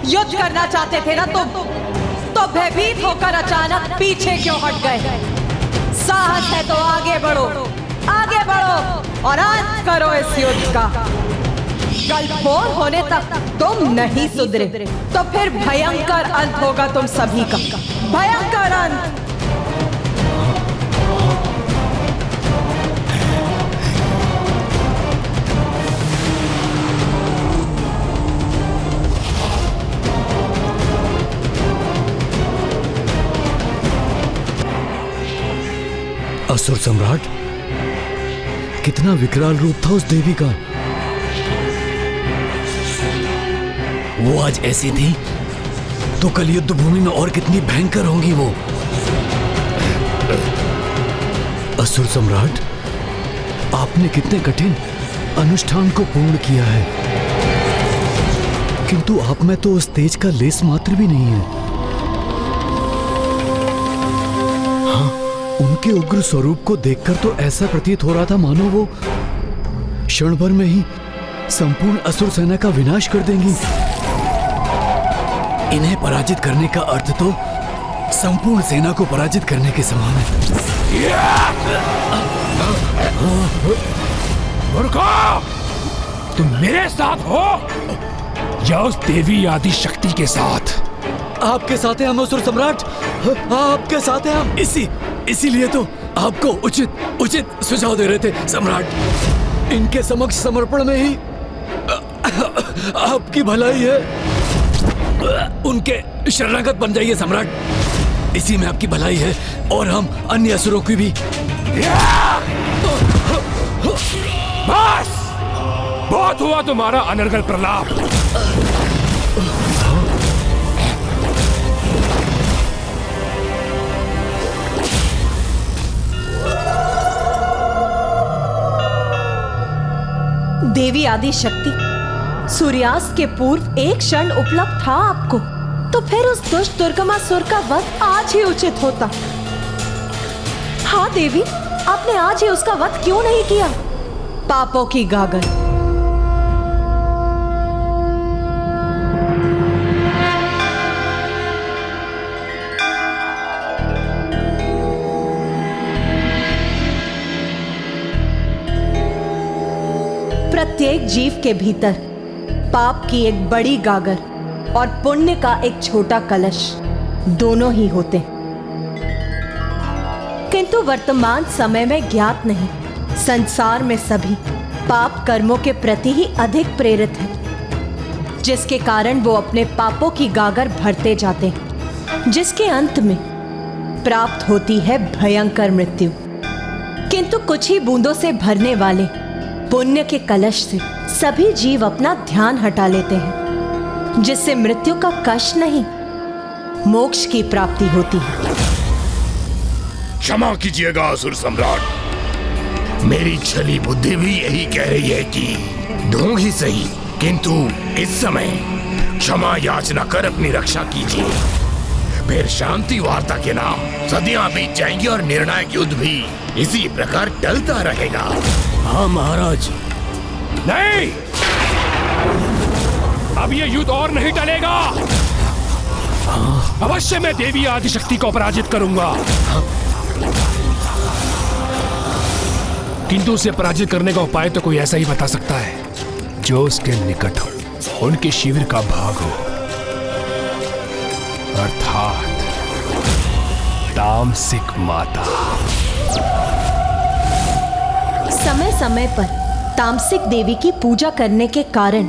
युद्ध करना चाहते थे ना तुम, तो भयभीत होकर अचानक पीछे क्यों हट गए? साहस है तो आगे बढ़ो, आगे बढ़ो और अंत करो इस युद्ध का। कल भोर होने तक तुम नहीं सुधरे तो फिर भयंकर अंत होगा तुम सभी का, भयंकर अंत। असुर सम्राट, कितना विकराल रूप था उस देवी का। वो आज ऐसी थी तो कल युद्ध भूमि में और कितनी भयंकर होंगी वो। असुर सम्राट, आपने कितने कठिन अनुष्ठान को पूर्ण किया है, किंतु आप में तो उस तेज का लेस मात्र भी नहीं है। उनके उग्र स्वरूप को देखकर तो ऐसा प्रतीत हो रहा था मानो वो क्षण भर में ही संपूर्ण असुर सेना का विनाश कर देंगी। इन्हें पराजित करने का अर्थ तो संपूर्ण सेना को पराजित करने के समान है। मूर्खों, तुम मेरे साथ हो या उस देवी आदि शक्ति के साथ? आपके साथ हैं हम असुर सम्राट, आपके साथ हैं हम। इसीलिए तो आपको उचित सुझाव दे रहे थे सम्राट। इनके समक्ष समर्पण में ही आपकी भलाई है। उनके शरणागत बन जाइए सम्राट, इसी में आपकी भलाई है और हम अन्य असुरों की भी। बस बहुत हुआ तुम्हारा अनर्गल प्रलाप। देवी आदि शक्ति, सूर्यास्त के पूर्व एक क्षण उपलब्ध था आपको, तो फिर उस दुष्ट दुर्गमासुर का वध आज ही उचित होता। हाँ देवी, आपने आज ही उसका वध क्यों नहीं किया? पापों की गागर, प्रत्येक जीव के भीतर पाप की एक बड़ी गागर और पुण्य का एक छोटा कलश दोनों ही होते, किंतु वर्तमान समय में ज्ञात नहीं, संसार में सभी पाप कर्मों के प्रति ही अधिक प्रेरित हैं, जिसके कारण वो अपने पापों की गागर भरते जाते हैं, जिसके अंत में प्राप्त होती है भयंकर मृत्यु। किंतु कुछ ही बूंदों से भरने वाले पुण्य के कलश से सभी जीव अपना ध्यान हटा लेते हैं, जिससे मृत्यु का कष्ट नहीं, मोक्ष की प्राप्ति होती है। क्षमा कीजिएगा असुर सम्राट, मेरी छली बुद्धि भी यही कह रही है कि दूं ही सही, किंतु इस समय क्षमा याचना कर अपनी रक्षा कीजिए। फिर शांति वार्ता के नाम सदियां बीत जाएंगी और निर्णायक युद्ध भी इसी प्रकार टलता रहेगा। हाँ महाराज। नहीं, अब ये युद्ध और नहीं टलेगा। अवश्य मैं देवी आदिशक्ति को पराजित करूंगा, किंतु उसे पराजित करने का उपाय तो कोई ऐसा ही बता सकता है जो उसके निकट हो, उनके शिविर का भाग हो, अर्थात तामसिक माता। समय समय पर तामसिक देवी की पूजा करने के कारण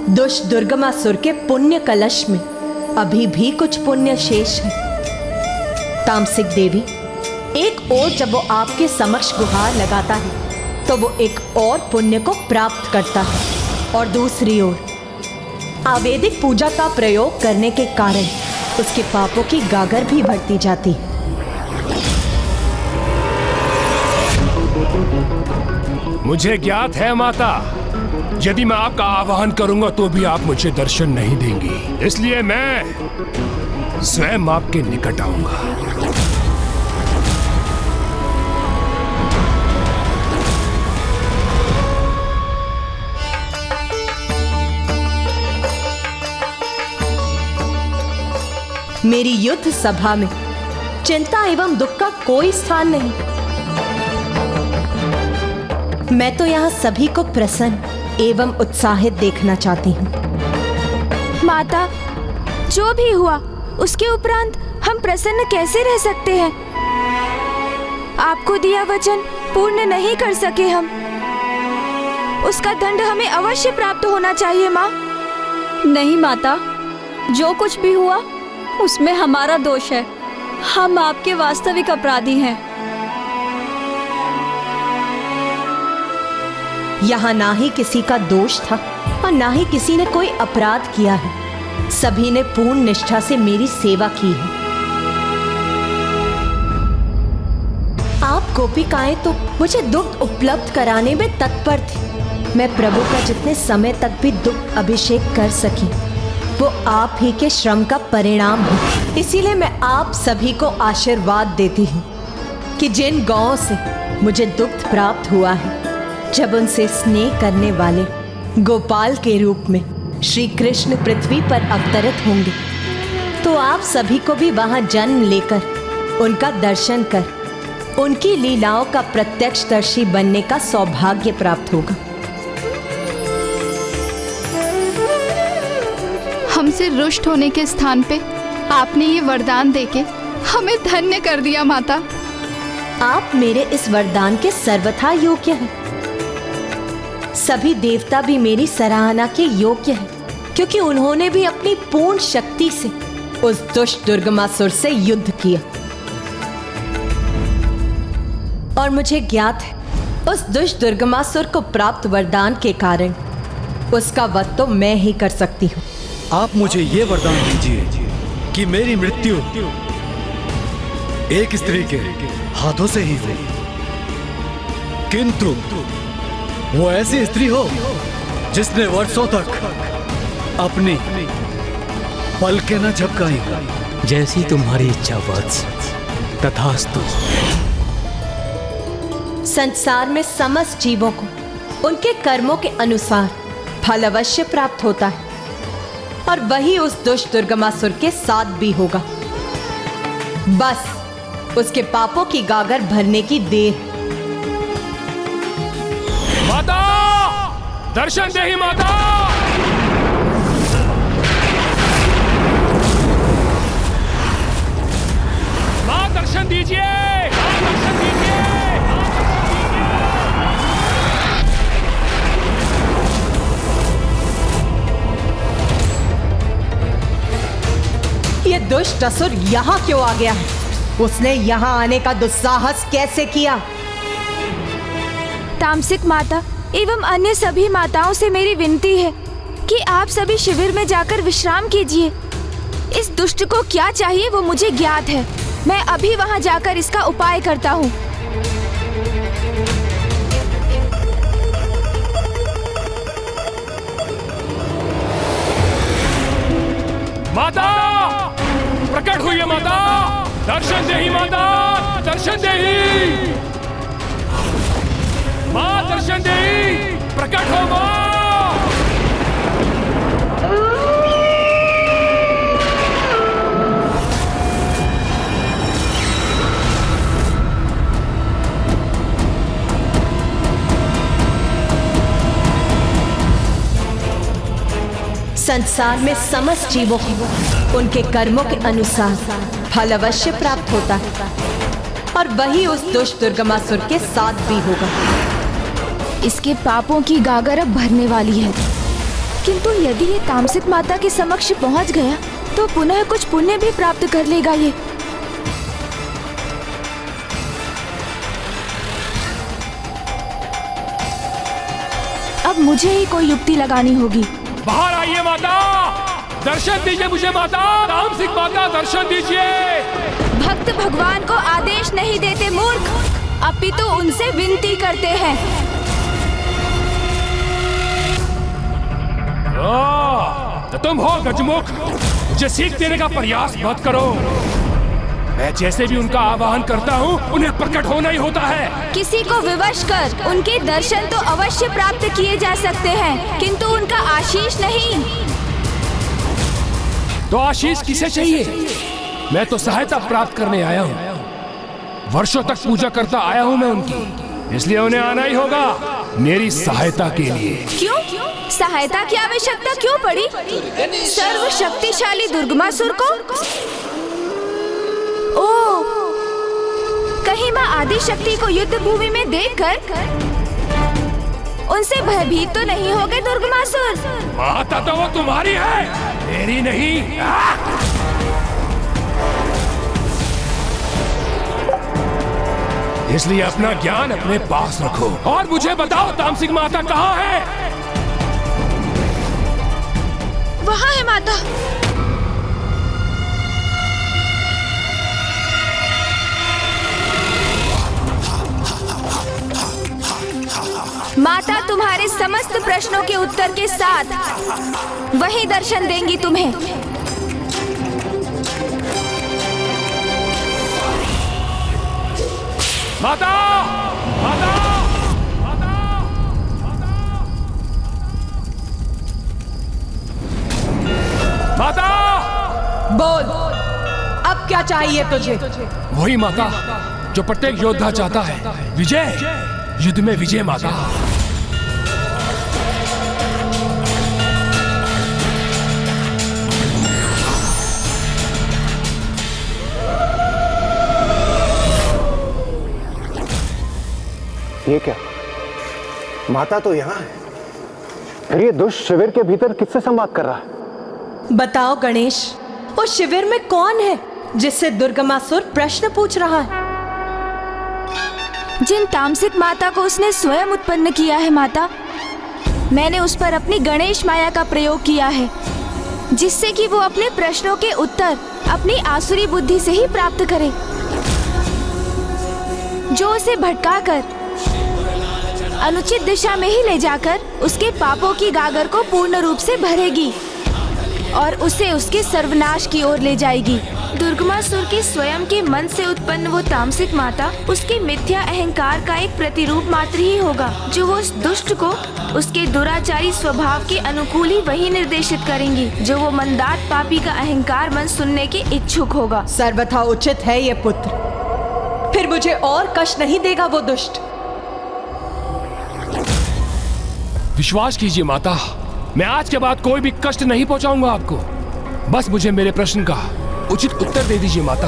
दुष्ट दुर्गमासुर के पुण्य कलश में अभी भी कुछ पुण्य शेष है। तामसिक देवी एक ओर जब वो आपके समक्ष गुहार लगाता है तो वो एक और पुण्य को प्राप्त करता है, और दूसरी ओर आवेदिक पूजा का प्रयोग करने के कारण उसके पापों की गागर भी बढ़ती जाती है। मुझे ज्ञात है माता, यदि मैं आपका आवाहन करूंगा तो भी आप मुझे दर्शन नहीं देंगी, इसलिए मैं स्वयं आपके निकट आऊंगा। मेरी युद्ध सभा में चिंता एवं दुख का कोई स्थान नहीं। मैं तो यहाँ सभी को प्रसन्न एवं उत्साहित देखना चाहती हूँ। माता, जो भी हुआ उसके उपरांत हम प्रसन्न कैसे रह सकते हैं? आपको दिया वचन पूर्ण नहीं कर सके हम, उसका दंड हमें अवश्य प्राप्त होना चाहिए माँ। नहीं माता, जो कुछ भी हुआ उसमें हमारा दोष है। हम आपके वास्तविक अपराधी हैं। यहाँ ना ही किसी का दोष था और ना ही किसी ने कोई अपराध किया है। सभी ने पूर्ण निष्ठा से मेरी सेवा की है। आप गोपिकाएं तो मुझे दुग्ध उपलब्ध कराने में तत्पर थी। मैं प्रभु का जितने समय तक भी दुग्ध अभिषेक कर सकी वो आप ही के श्रम का परिणाम है। इसीलिए मैं आप सभी को आशीर्वाद देती हूँ कि जिन गौओं से मुझे दुग्ध प्राप्त हुआ है, जब उनसे स्नेह करने वाले गोपाल के रूप में श्री कृष्ण पृथ्वी पर अवतरित होंगे, तो आप सभी को भी वहां जन्म लेकर उनका दर्शन कर उनकी लीलाओं का प्रत्यक्षदर्शी बनने का सौभाग्य प्राप्त होगा। हमसे रुष्ट होने के स्थान पे आपने ये वरदान देके हमें धन्य कर दिया माता। आप मेरे इस वरदान के सर्वथा योग्य हैं। सभी देवता भी मेरी सराहना के योग्य हैं, क्योंकि उन्होंने भी अपनी पूर्ण शक्ति से उस दुष्ट दुर्गमासुर से युद्ध किया। और मुझे ज्ञात है उस दुष्ट दुर्गमासुर को प्राप्त वरदान के कारण उसका वध तो मैं ही कर सकती हूँ। आप मुझे ये वरदान दीजिए कि मेरी मृत्यु एक स्त्री के हाथों से ही हो, किंतु वो ऐसी स्त्री हो जिसने वर्षों तक अपनी पलकें न झपकाई हो। जैसी तुम्हारी इच्छा वत्स, तथास्तु। संसार में समस्त जीवों को उनके कर्मों के अनुसार फल अवश्य प्राप्त होता है, और वही उस दुष्ट दुर्गमासुर के साथ भी होगा। बस उसके पापों की गागर भरने की देर। माता, दर्शन दे ही माता। मां दर्शन दीजिए, मां दर्शन दीजिए। ये दुष्ट असुर यहाँ क्यों आ गया है? उसने यहाँ आने का दुस्साहस कैसे किया? तामसिक माता एवं अन्य सभी माताओं से मेरी विनती है कि आप सभी शिविर में जाकर विश्राम कीजिए। इस दुष्ट को क्या चाहिए वो मुझे ज्ञात है। मैं अभी वहां जाकर इसका उपाय करता हूँ। माता, प्रकट हुई है माता। दर्शन दे ही माता, दर्शन दे ही। मां दर्शन दे ही, प्रकट हो मां। संसार में समस्त जीवों को उनके कर्मों के अनुसार फल अवश्य प्राप्त होता है, और वही उस दुष्ट दुर्गमासुर के साथ भी होगा। इसके पापों की गागर अब भरने वाली है, किंतु यदि ये तामसिक माता के समक्ष पहुंच गया तो पुनः कुछ पुण्य भी प्राप्त कर लेगा ये। अब मुझे ही कोई युक्ति लगानी होगी। बाहर आइए माता, दर्शन दीजिए मुझे माता। तामसिक माता, दर्शन दीजिए। भक्त भगवान को आदेश नहीं देते मूर्ख, अपितु उनसे विनती करते हैं। तो तुम हो गजमुख, मुझे सीख देने का प्रयास मत करो। मैं जैसे भी उनका आवाहन करता हूँ उन्हें प्रकट होना ही होता है। किसी को विवश कर उनके दर्शन तो अवश्य प्राप्त किए जा सकते हैं, किंतु उनका आशीष नहीं। तो आशीष किसे चाहिए? मैं तो सहायता प्राप्त करने आया हूँ। वर्षों तक पूजा करता आया हूँ मैं उनकी, इसलिए उन्हें आना ही होगा मेरी सहायता के लिए। क्यों? सहायता की आवश्यकता क्यों पड़ी? सर्वशक्तिशाली दुर्गमासुर को? ओह, कहीं माँ आदि शक्ति को युद्ध भूमि में देखकर उनसे भयभीत तो नहीं हो गए दुर्गमासुर? माता तो वो तुम्हारी है, मेरी नहीं। इसलिए अपना ज्ञान अपने पास रखो और मुझे बताओ तामसिक माता कहाँ है? वहाँ है माता। माता तुम्हारे समस्त प्रश्नों के उत्तर के साथ वही दर्शन देंगी तुम्हें। माता! माता! माता! बोल, अब क्या चाहिए तुझे? वही माता जो प्रत्येक योद्धा चाहता है, विजय, युद्ध में विजय माता। ये क्या? माता तो यहाँ है, फिर ये दुष्ट शिविर के भीतर किससे संवाद कर रहा है? बताओ गणेश, उस शिविर में कौन है जिससे दुर्गमासुर प्रश्न पूछ रहा है? जिन तामसिक माता को उसने स्वयं उत्पन्न किया है माता, मैंने उस पर अपनी गणेश माया का प्रयोग किया है, जिससे कि वो अपने प्रश्नों के उत्तर अपनी आसुरी बुद्धि से ही प्राप्त करे, जो उसे भटकाकर अनुचित दिशा में ही ले जाकर उसके पापों की गागर को पूर्ण रूप से भरेगी और उसे उसके सर्वनाश की ओर ले जाएगी। दुर्गमासुर के स्वयं के मन से उत्पन्न वो तामसिक माता उसके मिथ्या अहंकार का एक प्रतिरूप मात्र ही होगा, जो वो उस दुष्ट को उसके दुराचारी स्वभाव के अनुकूल ही वही निर्देशित करेंगी, जो वो मंदात पापी का अहंकार मन सुनने के इच्छुक होगा। सर्वथा उचित है ये पुत्र, फिर मुझे और कष्ट नहीं देगा वो दुष्ट। विश्वास कीजिए माता, मैं आज के बाद कोई भी कष्ट नहीं पहुंचाऊंगा आपको। बस मुझे मेरे प्रश्न का उचित उत्तर दे दीजिए माता।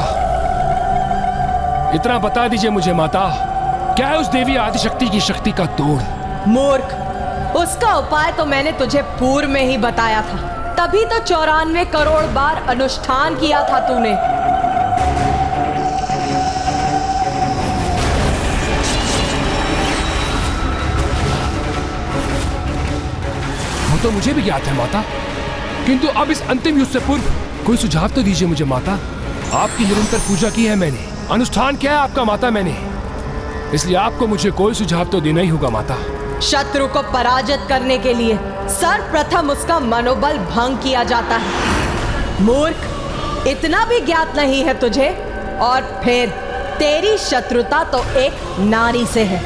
इतना बता दीजिए मुझे माता, क्या है उस देवी आदिशक्ति की शक्ति का तोड़? मूर्ख, उसका उपाय तो मैंने तुझे पूर्व में ही बताया था, तभी तो 94 करोड़ बार अनुष्ठान किया था तूने। तो मुझे भी ज्ञात है माता, किंतु अब इस अंतिम युद्ध से पूर्व कोई सुझाव तो दीजिए मुझे माता। आपकी निरंतर पूजा की है मैंने, अनुष्ठान किया है आपका माता मैंने, इसलिए आपको मुझे कोई सुझाव तो देना ही होगा माता। शत्रु को पराजित करने के लिए सर्वप्रथम उसका मनोबल भंग किया जाता है। मूर्ख, इतना भी ज्ञात नहीं है तुझे? और फिर तेरी शत्रुता तो एक नारी से है,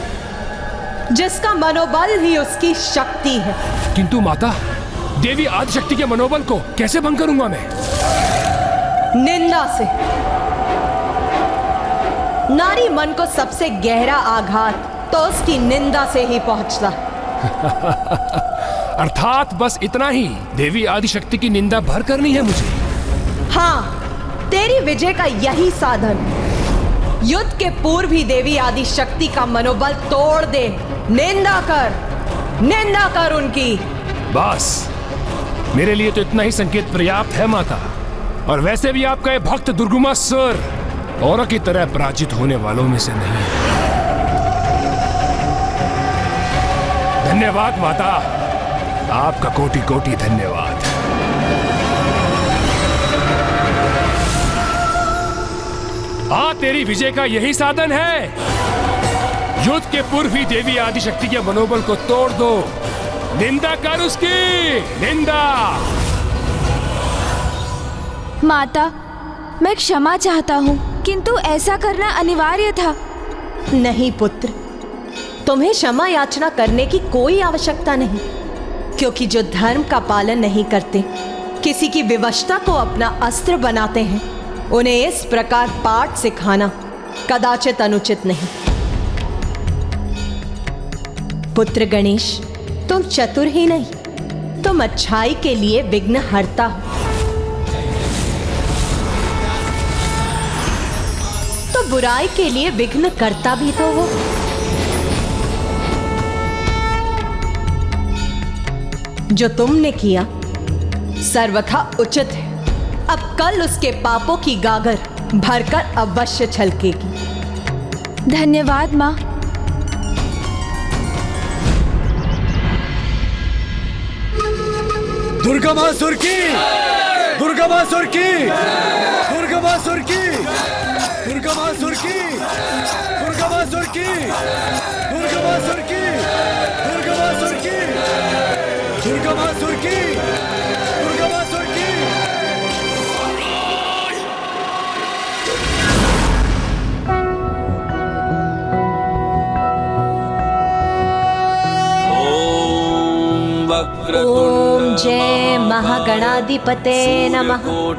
जिसका मनोबल ही उसकी शक्ति है। किंतु माता, देवी आदिशक्ति के मनोबल को कैसे भंग करूंगा मैं? निंदा से। नारी मन को सबसे गहरा आघात तो उसकी निंदा से ही पहुंचता। अर्थात बस इतना ही, देवी आदिशक्ति की निंदा भर करनी है मुझे? हाँ, तेरी विजय का यही साधन। युद्ध के पूर्व ही देवी आदिशक्ति का मनोबल तोड़ दे। निंदा कर उनकी। बस मेरे लिए तो इतना ही संकेत पर्याप्त है माता। और वैसे भी आपका ये भक्त दुर्गमासुर औरों की तरह पराजित होने वालों में से नहीं है। धन्यवाद माता, आपका कोटि कोटि धन्यवाद। हाँ, तेरी विजय का यही साधन है। युद्ध के पूर्व ही देवी आदिशक्ति के मनोबल को तोड़ दो। निंदा कर उसकी, निंदा। माता, मैं क्षमा चाहता हूँ, किंतु ऐसा करना अनिवार्य था। नहीं पुत्र, तुम्हें क्षमा याचना करने की कोई आवश्यकता नहीं, क्योंकि जो धर्म का पालन नहीं करते, किसी की विवशता को अपना अस्त्र बनाते हैं, उन्हें इस प्रकार पाठ सिखाना कदाचित अनुचित नहीं। पुत्र गणेश, तुम चतुर ही नहीं, तुम अच्छाई के लिए विघ्न हरता हो, तो बुराई के लिए विघ्न करता भी तो हो। जो तुमने किया सर्वथा उचित है। अब कल उसके पापों की गागर भरकर अवश्य छलकेगी। धन्यवाद माँ। दुर्गमासुर की, दुर्गमासुर की, दुर्गमासुर की, दुर्गमासुर की, दुर्गमासुर की, दुर्गमासुर की, दुर्गमासुर की, दुर्गमासुर की, दुर्गमासुर की। ओम जय महागणाधिपते नमः। ओम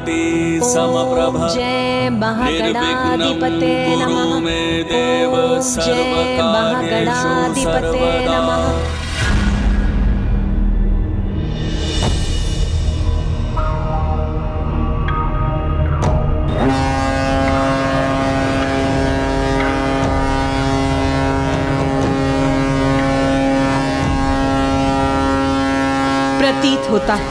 जय महागणाधिपते नमः। ओम जय महागणाधिपते नमः। प्रतीत होता है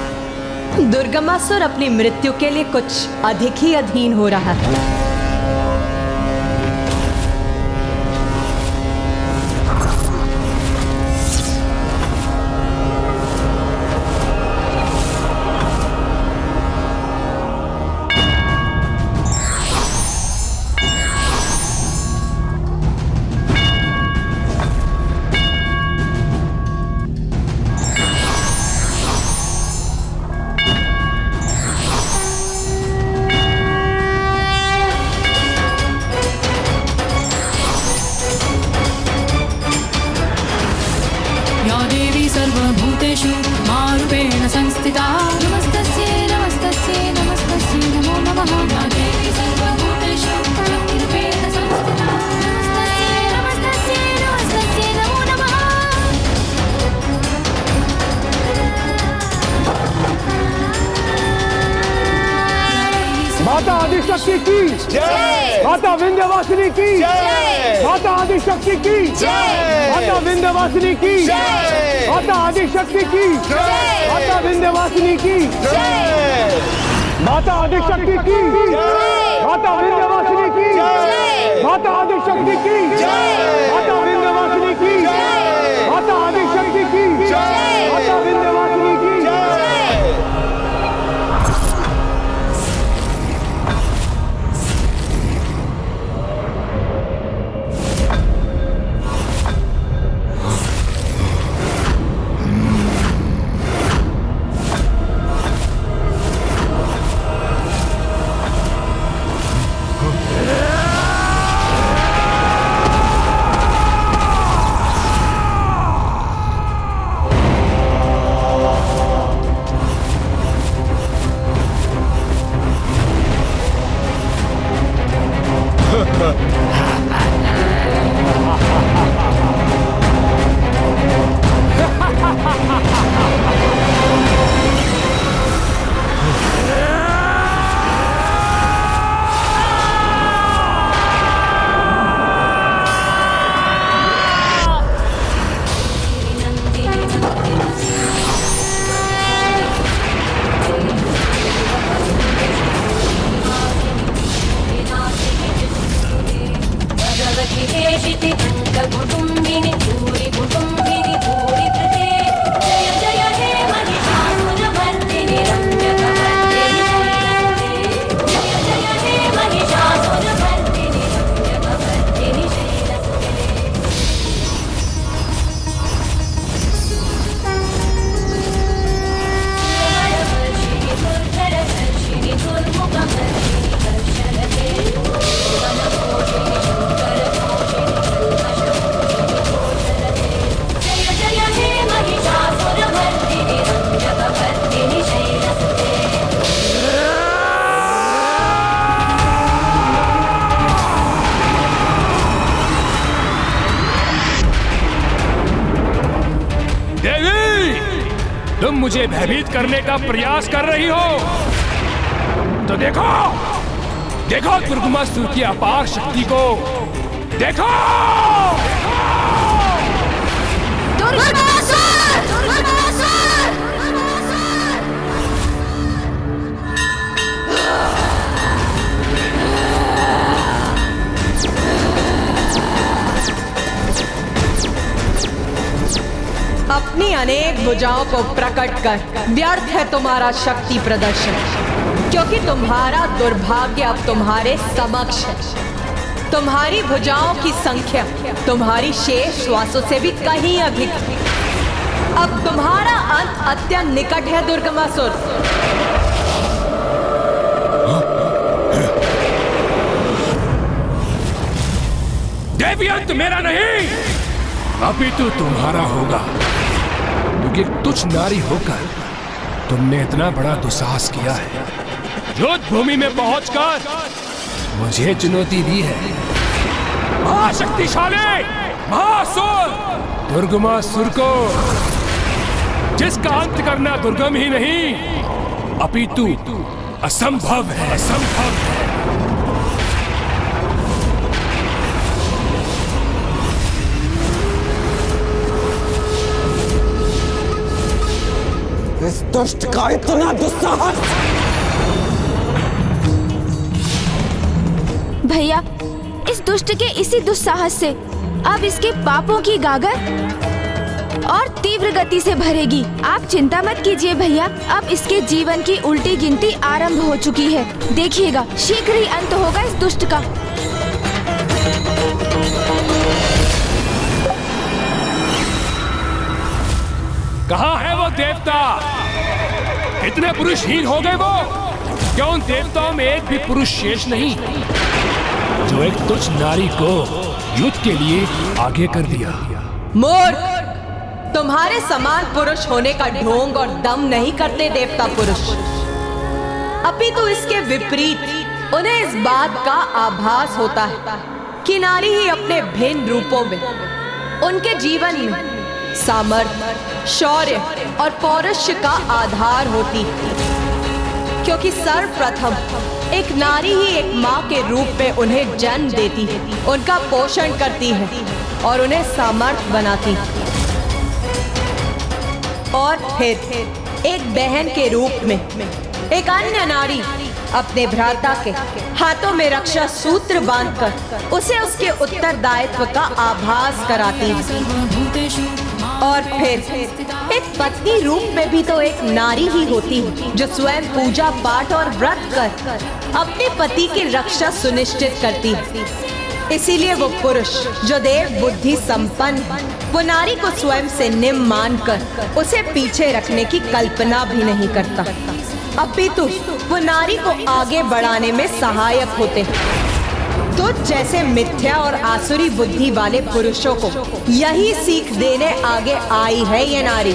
दुर्गमासुर अपनी मृत्यु के लिए कुछ अधिक ही अधीन हो रहा है। सर्वभूतेषु मारूपेण संस्थिता। नमस्तस्यै नमस्तस्यै नमस्तस्यै नमो नमः। या देवी सर्वभूतेषु शक्तिरूपेण संस्थिता। नमस्तस्यै नमस्तस्यै नमस्तस्यै नमो नमः। माता आदिशक्ति की जय। माता विंध्यवासिनी की जय। माता आदिशक्ति की जय। माता विंध्यवासिनी की जय। माता आदिशक्ति की जय। माता विंध्यवासिनी की जय। माता आदिशक्ति की जय। माता विंध्यवासिनी की जय। माता आदिशक्ति की जय। माता विंध्यवासिनी की जय। माता आदिशक्ति की जय। माता विंध्यवासिनी की जय। मुझे भयभीत करने का प्रयास कर रही हो तो देखो देखो दुर्गमासुर की अपार शक्ति को देखो। अपनी अनेक भुजाओं को प्रकट कर व्यर्थ है तुम्हारा शक्ति प्रदर्शन, क्योंकि तुम्हारा दुर्भाग्य अब तुम्हारे समक्ष है। तुम्हारी भुजाओं की संख्या तुम्हारी शेष श्वासों से भी कहीं अधिक है। अब तुम्हारा अंत अत्यंत निकट है दुर्गमासुर। देवी अंत मेरा नहीं अभी तो तुम्हारा होगा, क्योंकि तुच्छ नारी होकर तुमने इतना बड़ा दुस्साहस किया है। युद्ध भूमि में पहुंचकर मुझे चुनौती दी है। महाशक्तिशाली महासुर दुर्गमासुर को, जिसका अंत करना दुर्गम ही नहीं अपितु असंभव है, असंभव है। इस दुष्ट का इतना दुस्साहस! भैया, इस दुष्ट के इसी दुस्साहस से अब इसके पापों की गागर और तीव्र गति से भरेगी। आप चिंता मत कीजिए भैया, अब इसके जीवन की उल्टी गिनती आरंभ हो चुकी है। देखिएगा शीघ्र ही अंत होगा इस दुष्ट का। कहाँ है वो देवता? इतने पुरुषहीन हो गए वो? क्या उन देवताओं में एक भी पुरुष शेष नहीं जो एक तुच्छ नारी को युद्ध के लिए आगे कर दिया? मूर्ख, तुम्हारे समान पुरुष होने का ढोंग और दम नहीं करते देवता पुरुष। अपितु इसके विपरीत उन्हें इस बात का आभास होता है कि नारी ही अपने भिन्न रूपों में उनके जीवन में सामर्थ्य, शौर्य और पौरुष का आधार होती है, क्योंकि सर्वप्रथम एक नारी ही एक माँ के रूप में उन्हें जन्म देती है, उनका पोषण करती है और उन्हें सामर्थ्य बनाती है, और फिर एक बहन के रूप में एक अन्य नारी अपने भ्राता के हाथों में रक्षा सूत्र बांधकर उसे उसके उत्तरदायित्व का आभास कराती है। और फिर एक पत्नी रूप में भी तो एक नारी ही होती है जो स्वयं पूजा पाठ और व्रत कर अपने पति की रक्षा सुनिश्चित करती है। इसीलिए वो पुरुष जो देव बुद्धि संपन्न है, वो नारी को स्वयं से निम्न मानकर उसे पीछे रखने की कल्पना भी नहीं करता, अपितु वो नारी को आगे बढ़ाने में सहायक होते हैं। तो जैसे मिथ्या और आसुरी बुद्धि वाले पुरुषों को यही सीख देने आगे आई है ये नारी।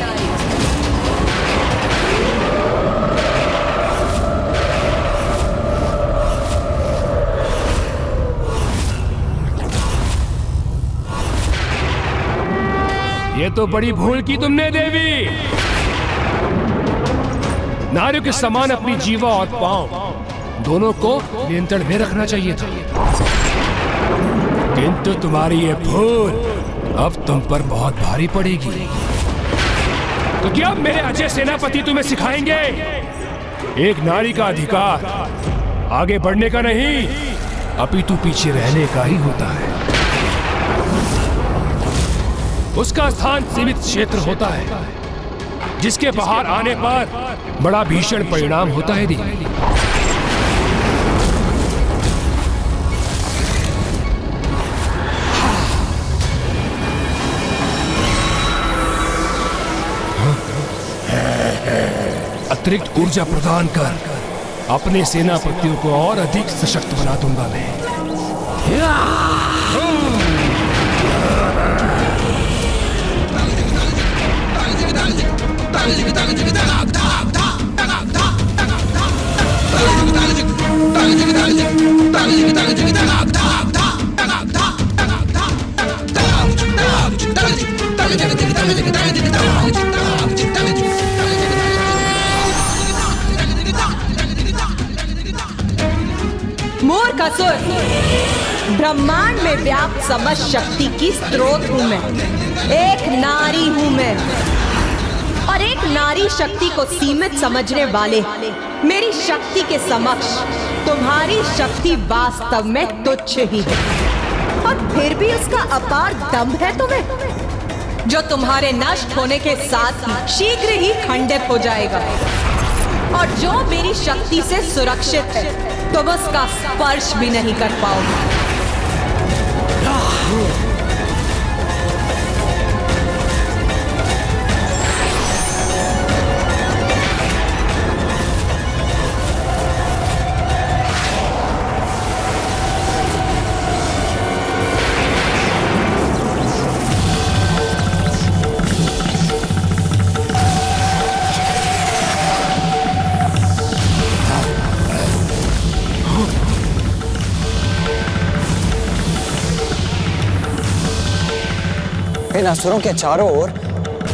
ये तो बड़ी भूल की तुमने देवी। नारियों के समान अपनी जीवा और पांव दोनों को नियंत्रण में रखना चाहिए था, किंतु तुम्हारी ये भूल अब तुम पर बहुत भारी पड़ेगी। तो क्या मेरे अजय सेनापति तुम्हें सिखाएंगे एक नारी का अधिकार आगे बढ़ने का नहीं अपितु पीछे रहने का ही होता है। उसका स्थान सीमित क्षेत्र होता है जिसके बाहर आने पर बड़ा भीषण परिणाम होता है। देवी, अतिरिक्त ऊर्जा प्रदान कर अपने सेनापतियों को और अधिक सशक्त बना दूंगा मैं। ब्रह्मांड में व्याप्त समस्त शक्ति की स्रोत हूँ मैं। एक नारी हूँ मैं, और एक नारी शक्ति को सीमित समझने वाले मेरी शक्ति के समक्ष तुम्हारी शक्ति वास्तव में तुच्छ ही है। और फिर भी उसका अपार दम्भ है तुम्हें, जो तुम्हारे नष्ट होने के साथ ही शीघ्र ही खंडित हो जाएगा। और जो मेरी शक्ति से सुरक्षित है, तुम उसका स्पर्श भी नहीं कर पाओगे। इन असुरों के चारों ओर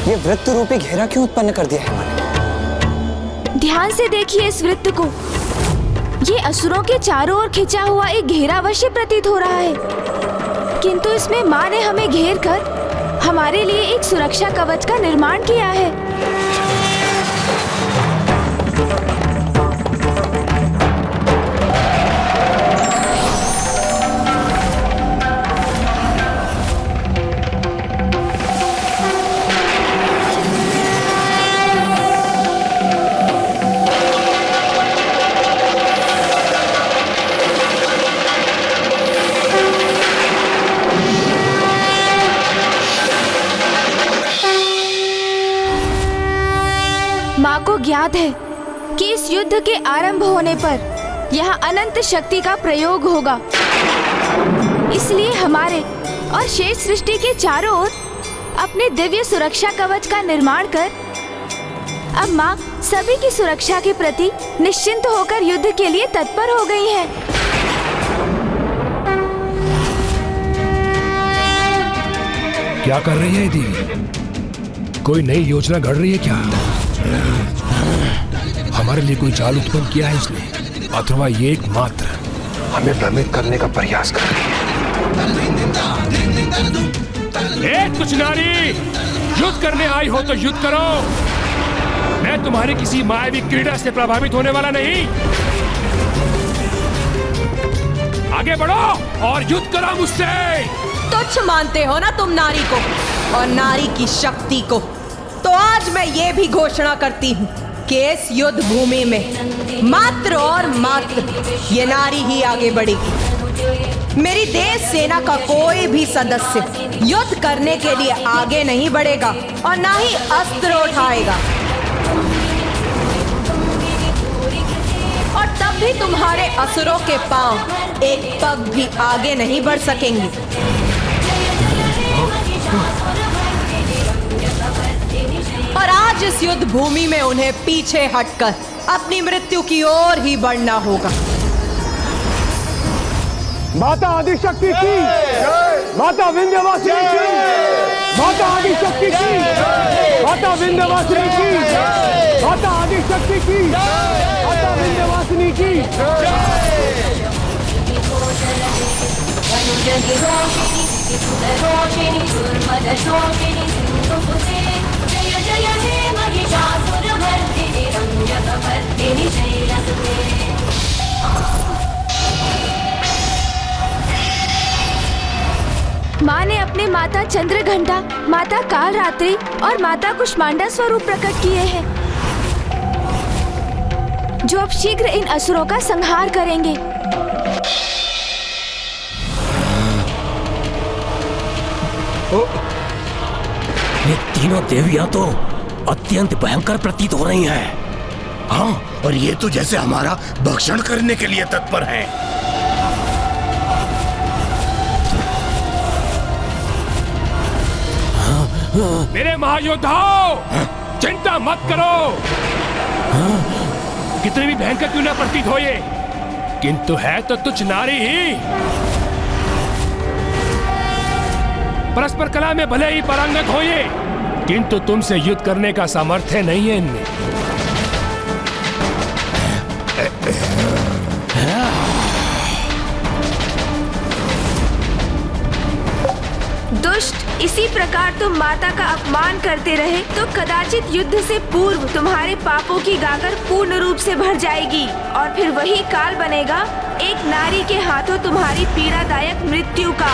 ये वृत्त रूपी घेरा क्यों उत्पन्न कर दिया है मैंने? ध्यान से देखिए इस वृत्त को। ये असुरों के चारों ओर खिंचा हुआ एक घेरा अवश्य प्रतीत हो रहा है, किंतु इसमें माँ ने हमें घेर कर हमारे लिए एक सुरक्षा कवच का निर्माण किया है। माँ को ज्ञात है कि इस युद्ध के आरंभ होने पर यहाँ अनंत शक्ति का प्रयोग होगा। इसलिए हमारे और शेष सृष्टि के चारों ओर अपने दिव्य सुरक्षा कवच का निर्माण कर अब माँ सभी की सुरक्षा के प्रति निश्चिंत होकर युद्ध के लिए तत्पर हो गई है। क्या कर रही है दीदी? कोई नई योजना घड़ रही है क्या? हमारे लिए कोई चाल उत्पन्न किया है इसने, अथवा ये एकमात्र हमें भ्रमित करने का प्रयास कर रही है। कुछ नारी, युद्ध करने आई हो तो युद्ध करो। मैं तुम्हारी किसी मायावी क्रीड़ा से प्रभावित होने वाला नहीं। आगे बढ़ो और युद्ध करो मुझसे। तुच्छ मानते हो ना तुम नारी को और नारी की शक्ति को, तो आज मैं ये भी घोषणा करती हूँ कि इस युद्ध भूमि में मात्र और मात्र ये नारी ही आगे बढ़ेगी। मेरी देश सेना का कोई भी सदस्य युद्ध करने के लिए आगे नहीं बढ़ेगा और ना ही अस्त्र उठाएगा। और तब भी तुम्हारे असुरों के पांव एक पग भी आगे नहीं बढ़ सकेंगे। और आज इस युद्ध भूमि में उन्हें पीछे हटकर अपनी मृत्यु की ओर ही बढ़ना होगा। माता आदिशक्ति की, माता विंध्यवासिनी की, माता आदिशक्ति की, माता विंध्यवासिनी की, माता आदिशक्ति की, माता विंध्यवासिनी की। जय हे महिषासुरमर्दिनी रम्यकपर्दिनी शैलसुते। माँ ने अपने माता चंद्रघंटा, माता कालरात्रि और माता कुष्मांडा स्वरूप प्रकट किए हैं, जो अब शीघ्र इन असुरों का संहार करेंगे। ये तीनों देवियां तो अत्यंत भयंकर प्रतीत हो रही हैं। हाँ, और ये तो जैसे हमारा भक्षण करने के लिए तत्पर हैं। मेरे महायोद्धाओं, चिंता मत करो। कितने भी भयंकर क्यों न प्रतीत हो ये, किंतु है तो तुच्छ नारी ही। परस्पर कला में भले ही पारंगत हो ये, किंतु तुमसे युद्ध करने का सामर्थ्य नहीं है इनमें। दुष्ट, इसी प्रकार तुम माता का अपमान करते रहे तो कदाचित युद्ध से पूर्व तुम्हारे पापों की गागर पूर्ण रूप से भर जाएगी और फिर वही काल बनेगा एक नारी के हाथों तुम्हारी पीड़ादायक मृत्यु का।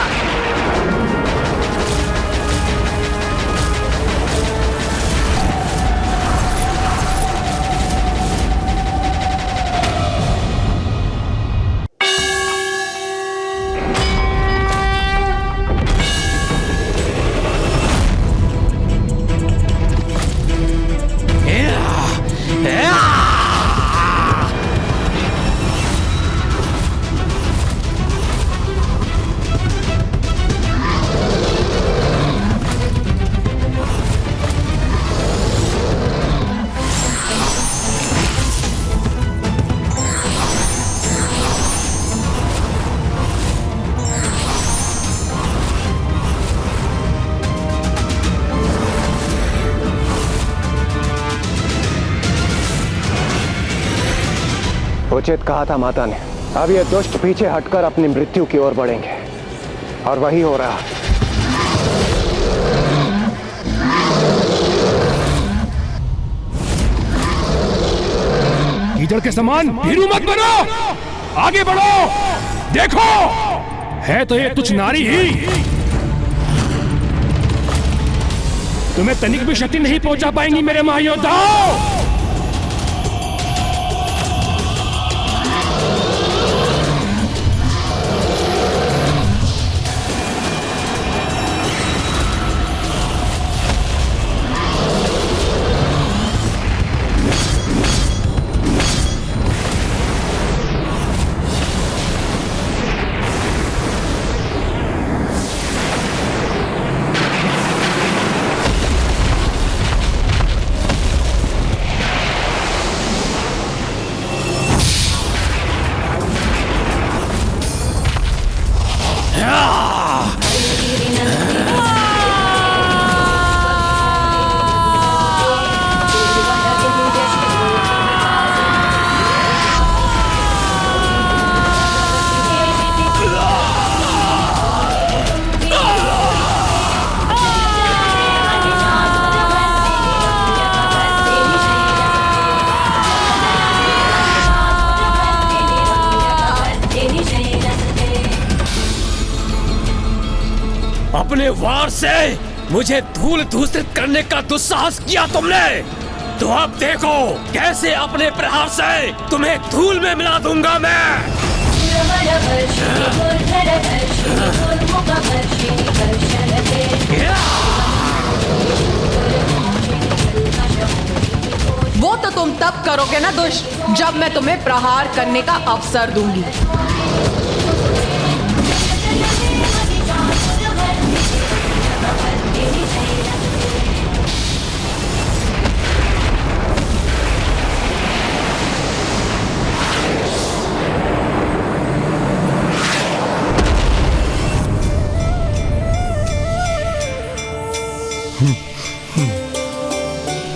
उचित कहा था माता ने। अब ये दुष्ट पीछे हटकर अपनी मृत्यु की ओर बढ़ेंगे और वही हो रहा। कीचड़ के समान भीरू मत बनो, आगे बढ़ो। देखो, है तो ये तुच्छ नारी ही, तुम्हें तनिक भी शक्ति नहीं पहुंचा पाएंगी मेरे महायोद्धाओं। अपने वार से मुझे धूल धूसरित करने का दुस्साहस किया तुमने, तो अब देखो कैसे अपने प्रहार से तुम्हें धूल में मिला दूंगा मैं। वो तो तुम तब करोगे ना दुष्ट, जब मैं तुम्हें प्रहार करने का अवसर दूंगी।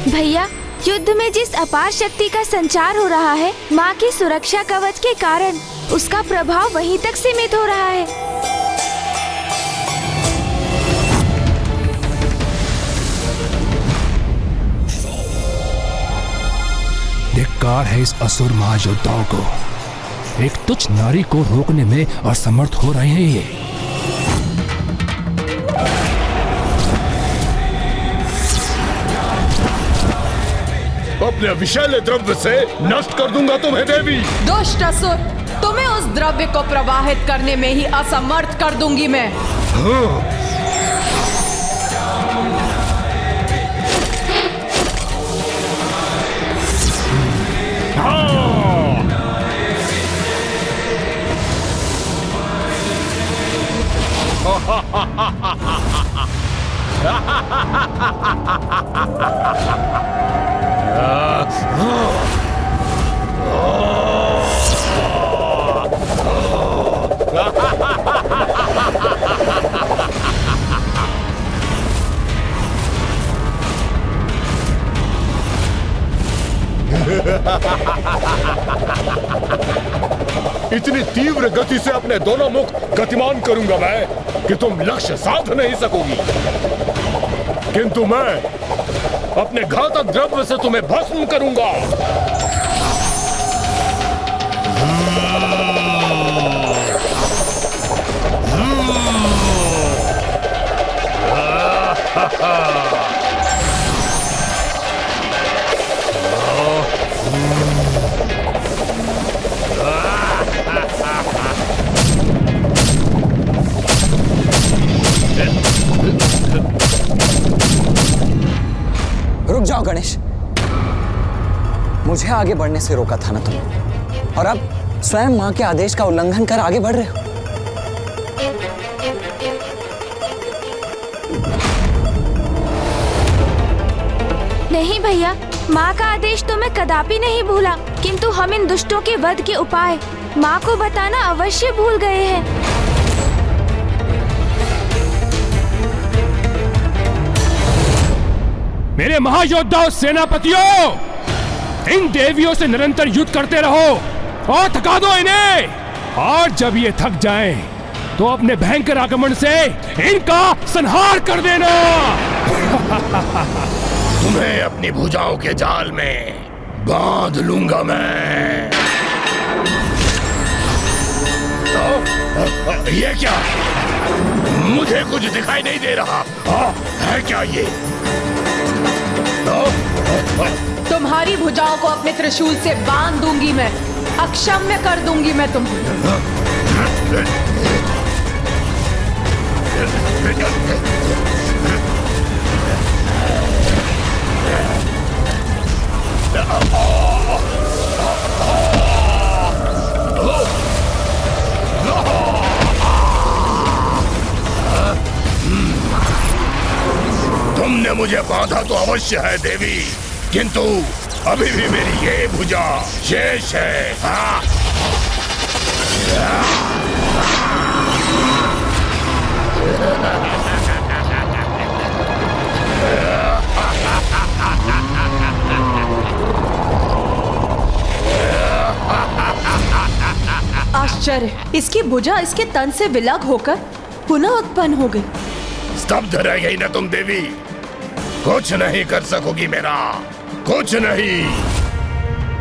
भैया, युद्ध में जिस अपार शक्ति का संचार हो रहा है, माँ की सुरक्षा कवच के कारण उसका प्रभाव वहीं तक सीमित हो रहा है। धिक्कार है इस असुर महायोद्धाओं को, एक तुच्छ नारी को रोकने में असमर्थ हो रहे हैं ये। अपने विषैले द्रव्य से नष्ट कर दूंगा तुम्हें देवी। दुष्ट असुर, तुम्हें उस द्रव्य को प्रवाहित करने में ही असमर्थ कर दूंगी मैं। हाँ। इतनी तीव्र गति से अपने दोनों मुख गतिमान करूंगा मैं कि तुम लक्ष्य साध नहीं सकोगी। किंतु मैं अपने घातक द्रव्य से तुम्हें भस्म करूंगा। रुक जाओ गणेश, मुझे आगे बढ़ने से रोका था ना तुमने, और अब स्वयं मां के आदेश का उल्लंघन कर आगे बढ़ रहे हो। नहीं भैया, माँ का आदेश तो मैं कदापि नहीं भूला, किंतु हम इन दुष्टों के वध के उपाय माँ को बताना अवश्य भूल गए हैं। मेरे महायोद्धाओं सेनापतियों, इन देवियों से निरंतर युद्ध करते रहो और थका दो इन्हें, और जब ये थक जाएं, तो अपने भयंकर आगमन से इनका संहार कर देना। तुम्हें अपनी भुजाओं के जाल में बांध लूंगा मैं। ये क्या? मुझे कुछ दिखाई नहीं दे रहा। है क्या ये? तुम्हारी भुजाओं को अपने त्रिशूल से बांध दूंगी मैं, अक्षम्य कर दूंगी मैं तुम्हें। तुमने मुझे बांधा तो अवश्य है देवी, किंतु अभी भी मेरी ये भुजा शेष है। आश्चर्य, इसकी भुजा इसके तन से विलग होकर पुनः उत्पन्न हो गई। स्तब्ध रह गई ना तुम देवी? कुछ नहीं कर सकोगी मेरा, कुछ नहीं,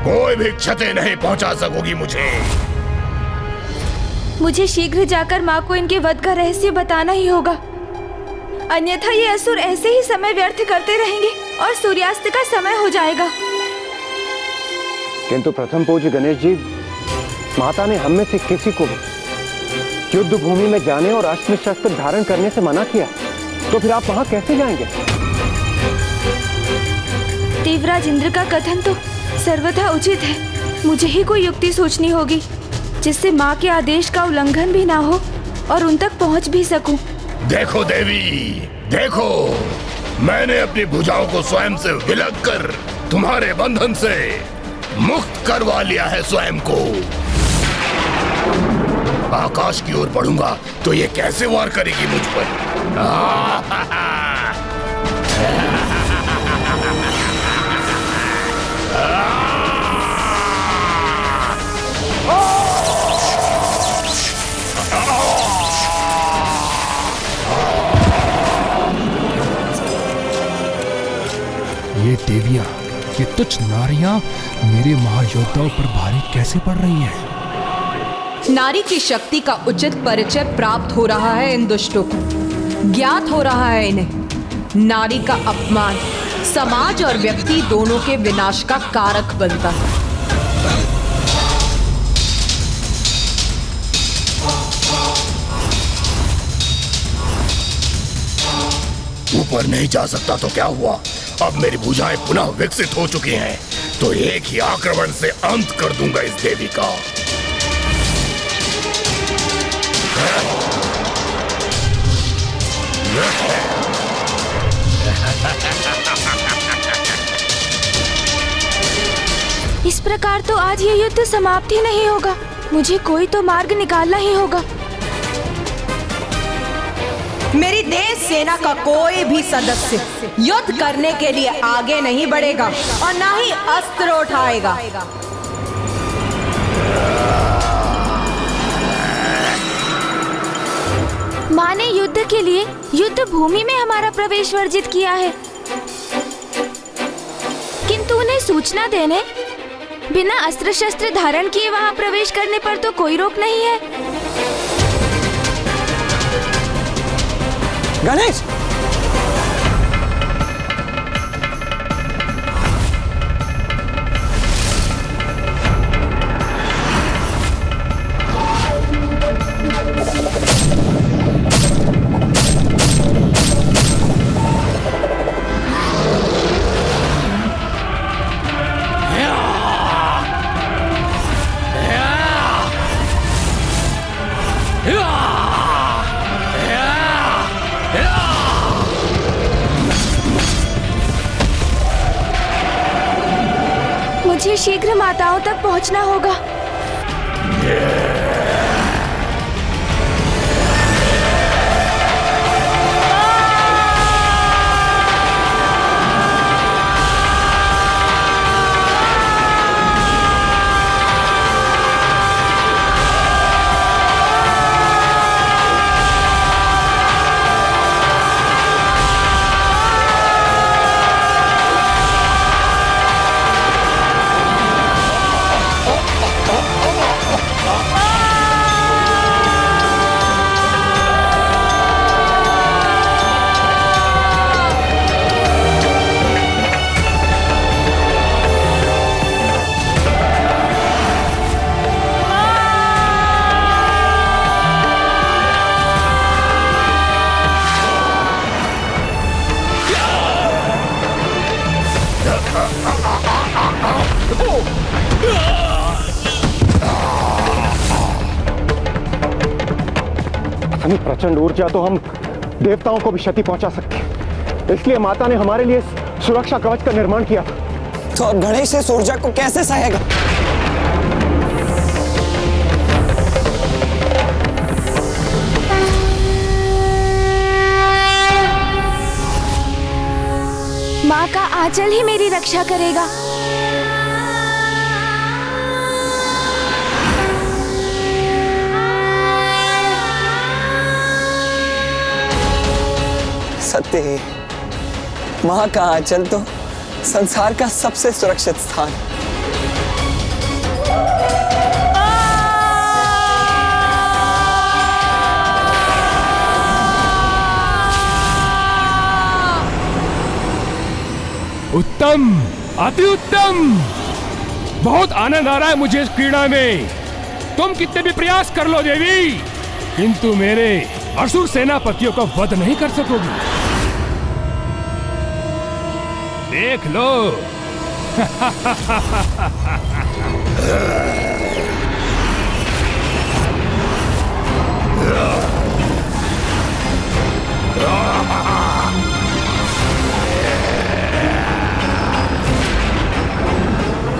कोई भी क्षति नहीं पहुंचा सकोगी मुझे। मुझे शीघ्र जाकर माँ को इनके वध का रहस्य बताना ही होगा, अन्यथा ये असुर ऐसे ही समय व्यर्थ करते रहेंगे और सूर्यास्त का समय हो जाएगा। किंतु प्रथम पूज्य गणेश जी, माता ने हम में से किसी को भी युद्ध भूमि में जाने और अस्त्र शस्त्र धारण करने से मना किया, तो फिर आप वहां कैसे जाएंगे? देवराज इंद्र का कथन तो सर्वथा उचित है। मुझे ही कोई युक्ति सोचनी होगी जिससे माँ के आदेश का उल्लंघन भी ना हो और उन तक पहुँच भी सकूं। देखो देवी, देखो, मैंने अपनी भुजाओं को स्वयं से विलग कर तुम्हारे बंधन से मुक्त करवा लिया है स्वयं को। आकाश की ओर बढ़ूंगा तो ये कैसे वार करेगी मुझ पर? ये देवियां, ये तुच्छ नारियां मेरे महायोद्धाओं पर भारी कैसे पड़ रही हैं? नारी की शक्ति का उचित परिचय प्राप्त हो रहा है इन दुष्टों को, ज्ञात हो रहा है इन्हें। नारी का अपमान समाज और व्यक्ति दोनों के विनाश का कारक बनता है। ऊपर नहीं जा सकता तो क्या हुआ? अब मेरी भुजाएं पुनः विकसित हो चुकी हैं, तो एक ही आक्रमण से अंत कर दूंगा इस देवी का। इस प्रकार तो आज ये युद्ध समाप्त ही नहीं होगा। मुझे कोई तो मार्ग निकालना ही होगा। मेरी देश सेना का कोई भी सदस्य युद्ध करने के लिए आगे नहीं बढ़ेगा और ना ही अस्त्र उठाएगा। ये माँ ने युद्ध के लिए युद्ध भूमि में हमारा प्रवेश वर्जित किया है, किंतु उन्हें सूचना देने, बिना अस्त्र शस्त्र धारण किए वहाँ प्रवेश करने पर तो कोई रोक नहीं है। गणेश! मुझे शीघ्र माताओं तक पहुंचना होगा। इतनी प्रचंड ऊर्जा तो हम देवताओं को भी क्षति पहुंचा सकते हैं। इसलिए माता ने हमारे लिए सुरक्षा कवच का निर्माण किया था। तो अब गणेश इस ऊर्जा को कैसे सहेगा? माँ का आंचल ही मेरी रक्षा करेगा। सत्य है, माँ का आंचल तो संसार का सबसे सुरक्षित स्थान। उत्तम, अति उत्तम। बहुत आनंद आ रहा है मुझे इस क्रीड़ा में। तुम कितने भी प्रयास कर लो देवी, किंतु मेरे असुर सेनापतियों का वध नहीं कर सकोगी। देख लो।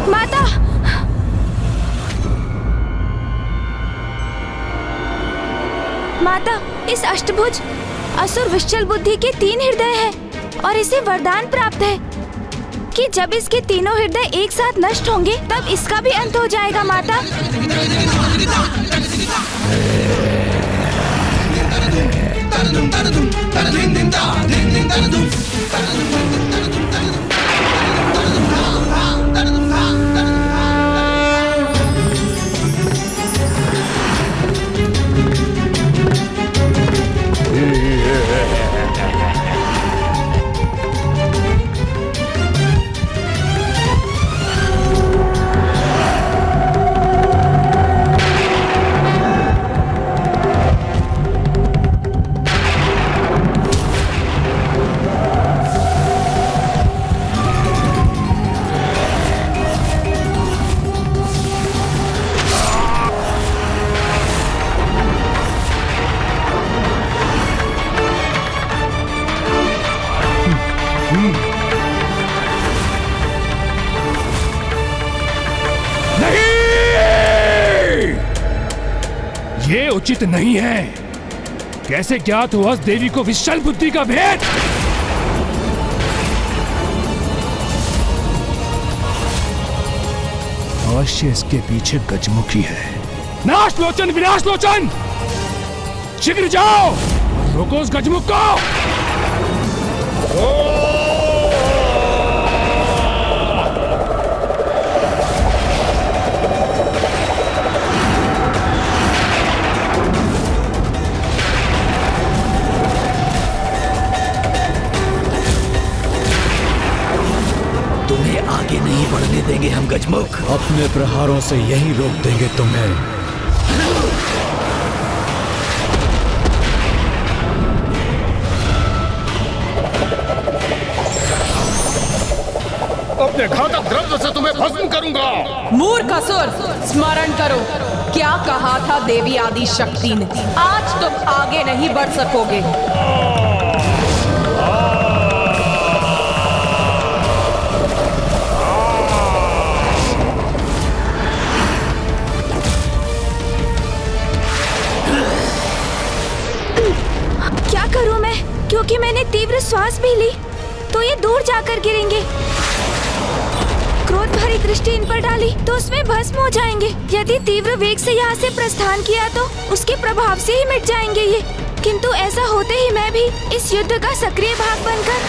माता! माता, इस अष्टभुज असुर विश्चल बुद्धि के 3 हृदय हैं और इसे वरदान प्राप्त है कि जब इसके तीनों हृदय एक साथ नष्ट होंगे तब इसका भी अंत हो जाएगा। माता, ये उचित नहीं है। कैसे ज्ञात हुआ उस देवी को विशाल बुद्धि का भेद? अवश्य इसके पीछे गजमुखी है। नाश लोचन, विनाश लोचन, शीघ्र जाओ। रोको उस गजमुख को। तुम्हें आगे नहीं बढ़ने देंगे हम गजमुख। अपने प्रहारों से यही रोक देंगे तुम्हें। अपने घातक द्रव्य से तुम्हें भस्म करूंगा। मूर्ख असुर, स्मरण करो क्या कहा था देवी आदि शक्ति ने। आज तुम आगे नहीं बढ़ सकोगे। क्या करूं मैं? क्योंकि मैंने तीव्र श्वास भी ली तो ये दूर जाकर गिरेंगे। क्रोध भरी दृष्टि इन पर डाली तो उसमें भस्म हो जाएंगे। यदि तीव्र वेग से यहाँ से प्रस्थान किया तो उसके प्रभाव से ही मिट जाएंगे ये। किंतु ऐसा होते ही मैं भी इस युद्ध का सक्रिय भाग बनकर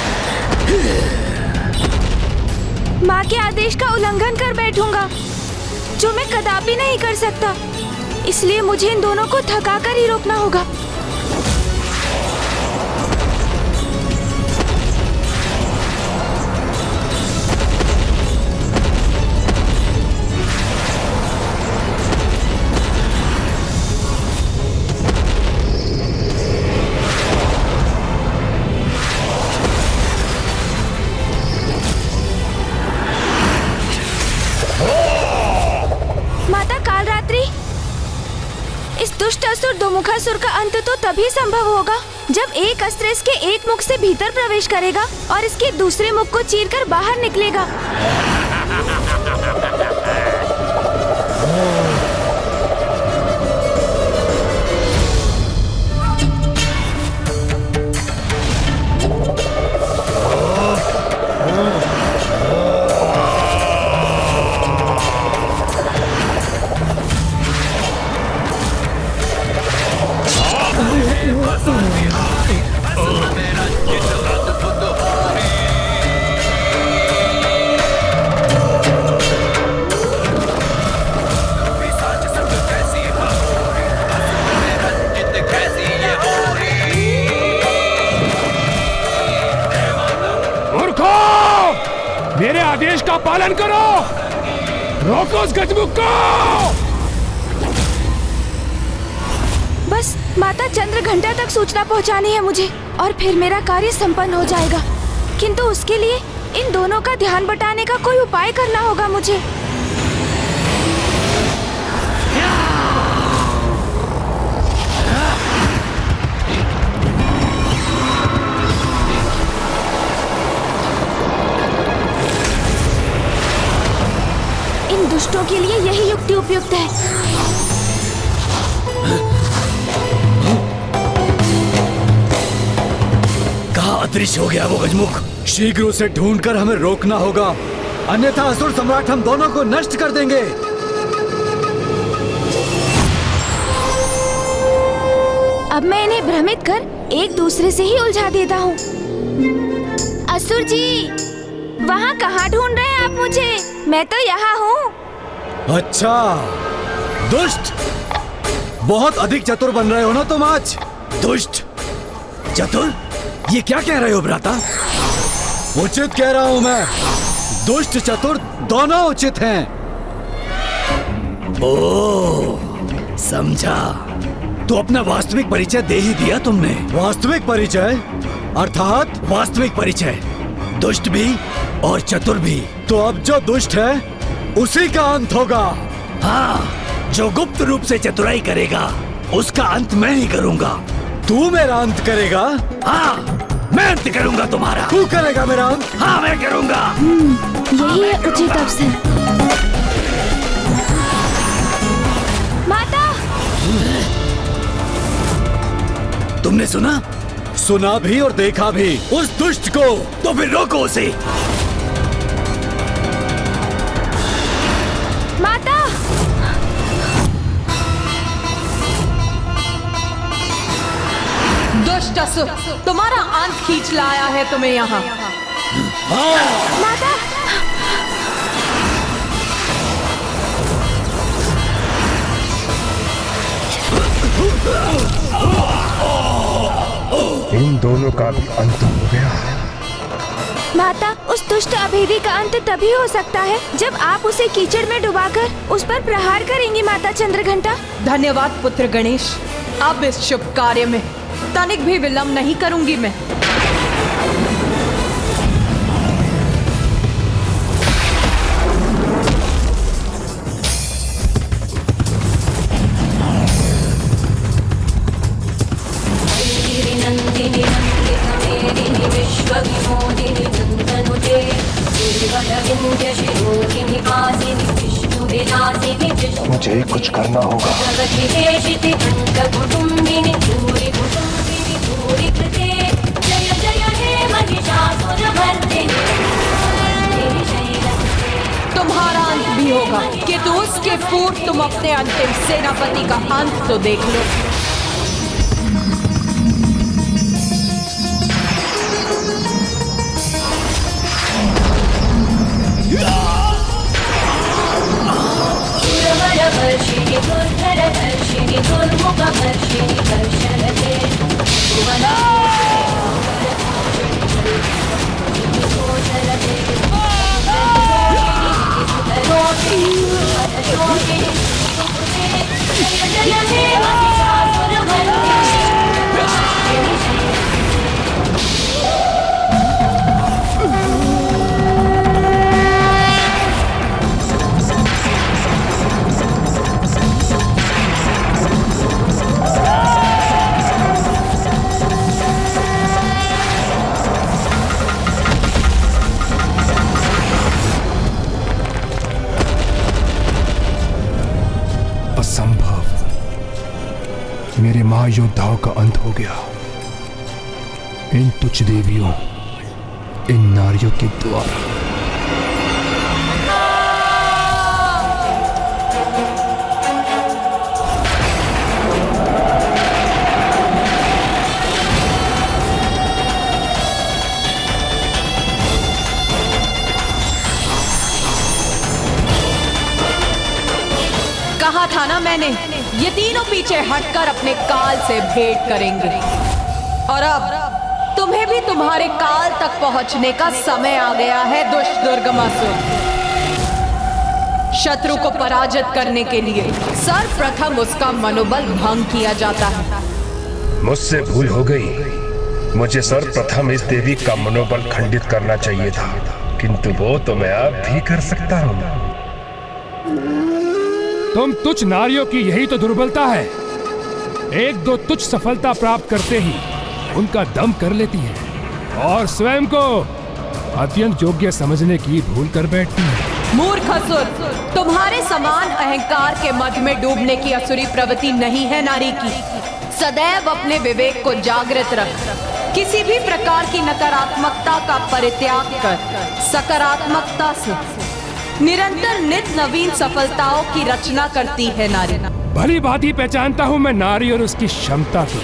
माँ के आदेश का उल्लंघन कर बैठूंगा, जो मैं कदापि नहीं कर सकता। इसलिए मुझे इन दोनों को थकाकर ही रोकना होगा। दुमुखासुर का अंत तो तभी संभव होगा जब एक अस्त्र इसके एक मुख से भीतर प्रवेश करेगा और इसके दूसरे मुख को चीरकर बाहर निकलेगा। मेरे आदेश का पालन करो। रोको उस गजमुख को। बस माता चंद्र घंटा तक सूचना पहुंचानी है मुझे और फिर मेरा कार्य संपन्न हो जाएगा। किंतु उसके लिए इन दोनों का ध्यान बटाने का कोई उपाय करना होगा मुझे। दुष्टों के लिए यही युक्ति उपयुक्त है। कहाँ अदृश्य हो गया वो गजमुख? शीघ्र उसे ढूंढकर हमें रोकना होगा, अन्यथा असुर सम्राट हम दोनों को नष्ट कर देंगे। अब मैं इन्हें भ्रमित कर एक दूसरे से ही उलझा देता हूँ। असुर जी, वहाँ कहाँ ढूंढ रहे हैं आप मुझे? मैं तो यहाँ हूँ। अच्छा, दुष्ट, बहुत अधिक चतुर बन रहे हो ना तुम आज। दुष्ट, चतुर, ये क्या कह रहे हो भ्राता? उचित कह रहा हूँ मैं। दुष्ट चतुर दोनों उचित हैं। ओह, समझा। तो अपना वास्तविक परिचय दे ही दिया तुमने। वास्तविक परिचय अर्थात? वास्तविक परिचय, दुष्ट भी और चतुर भी। तो अब जो दुष्ट है उसी का अंत होगा। हाँ, जो गुप्त रूप से चतुराई करेगा उसका अंत मैं ही करूंगा। तू मेरा अंत करेगा? हाँ, मैं अंत करूंगा तुम्हारा। तू करेगा मेरा अंत? हाँ, मैं करूंगा। यही है उचित अवसर। माता! तुमने सुना? सुना भी और देखा भी। उस दुष्ट को तो फिर रोको उसे। माता! दुष्ट असुर, तुम्हारा अंत खींच लाया है तुम्हें यहाँ। माता! इन दोनों का भी अंत हो गया। माता, उस दुष्ट अभेदी का अंत तभी हो सकता है जब आप उसे कीचड़ में डुबाकर उस पर प्रहार करेंगी माता चंद्रघंटा। धन्यवाद पुत्र गणेश। अब इस शुभ कार्य में तनिक भी विलंब नहीं करूंगी मैं। मुझे कुछ करना होगा। तुम्हारा अंत भी होगा किंतु उसके पूर्व तुम अपने अंतिम सेनापति का अंत तो देख लो। मेरे महायोद्धाओं का अंत हो गया। इन तुच्छ देवियों, इन नारियों के द्वारा। कहा था ना मैंने, ये तीनों पीछे हटकर अपने काल से भेंट करेंगे। और अब तुम्हें भी तुम्हारे काल तक पहुंचने का समय आ गया है दुष्ट दुर्गमासुर। शत्रु को पराजित करने के लिए सर्वप्रथम उसका मनोबल भंग किया जाता है। मुझसे भूल हो गई। मुझे सर्वप्रथम इस देवी का मनोबल खंडित करना चाहिए था, किंतु वो तो मैं अब भी कर सकता हूँ। तुम तुच्छ नारियों की यही तो दुर्बलता है। एक दो तुच्छ सफलता प्राप्त करते ही उनका दम कर लेती है और स्वयं को अत्यंत योग्य समझने की भूल कर बैठती है। मूर्ख असुर, तुम्हारे समान अहंकार के मध में डूबने की असुरी प्रवृत्ति नहीं है नारी की। सदैव अपने विवेक को जागृत रख। किसी भी प्रकार की नकारात्मकता का परित्याग कर सकारात्मकता से निरंतर नित नवीन सफलताओं की रचना करती है नारी। भली भांति पहचानता हूँ मैं नारी और उसकी क्षमता को।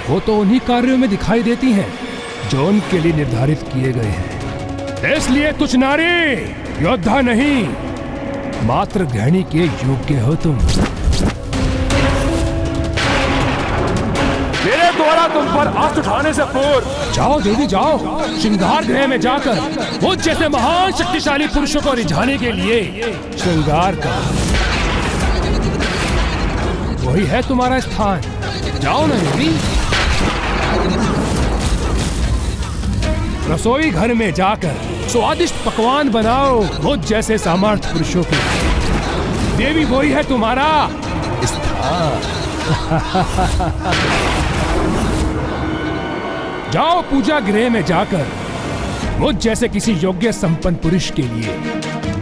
वो तो उन्हीं कार्यों में दिखाई देती हैं जो उनके लिए निर्धारित किए गए हैं। इसलिए तुच्छ नारी योद्धा नहीं, मात्र गृहिणी के योग्य हो तुम। मेरे द्वारा तुम पर आंच उठाने से पूर्व जाओ देवी जाओ, श्रृंगार गृह में जाकर मुझ जैसे महान शक्तिशाली पुरुषों को रिझाने के लिए श्रृंगार का वही है तुम्हारा स्थान। जाओ ना देवी। रसोई घर में जाकर स्वादिष्ट पकवान बनाओ मुझ जैसे सामर्थ्य पुरुषों के। देवी वही है तुम्हारा स्थान। जाओ पूजा गृह में जाकर मुझ जैसे किसी योग्य संपन्न पुरुष के लिए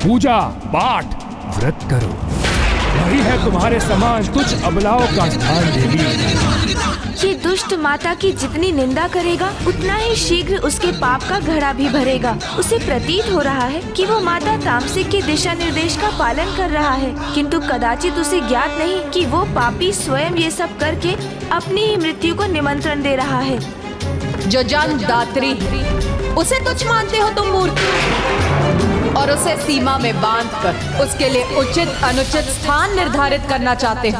पूजा पाठ व्रत करो। वही है तुम्हारे समान तुच्छ अबलाओं का स्थान देवी। ये दुष्ट माता की जितनी निंदा करेगा उतना ही शीघ्र उसके पाप का घड़ा भी भरेगा। उसे प्रतीत हो रहा है कि वो माता तामसिक के दिशा निर्देश का पालन कर रहा है, किंतु कदाचित उसे ज्ञात नहीं कि वो पापी स्वयं ये सब करके अपनी ही मृत्यु को निमंत्रण दे रहा है। जो जन्म दात्री उसे तुच्छ मानते हो तुम मूर्ख, और उसे सीमा में बांधकर उसके लिए उचित अनुचित स्थान निर्धारित करना चाहते हो।